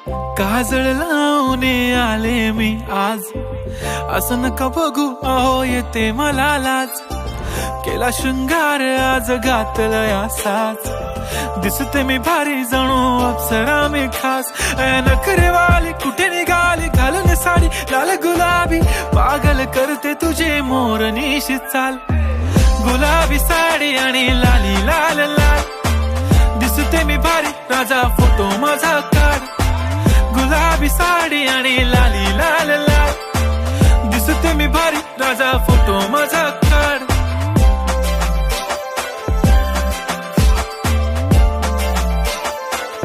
काजळ लावून आले मी आज, असं नका बघू अहो येते मला लाज. केला शृंगार आज घातलं या साज, दिसते मी भारी जणू अप्सरा मी खास. नखरेवाली कुठे निघाली घालून साडी लाल गुलाबी, पागल करते तुझे मोरनीशी चाल. गुलाबी साडी आणि लाली लाल लाल, दिसते मी भारी राजा फोटो माझा काढ. गुलाबी साडी आणि लाली लाल लाल, दिसते मी भारी राजा फोटो माझा.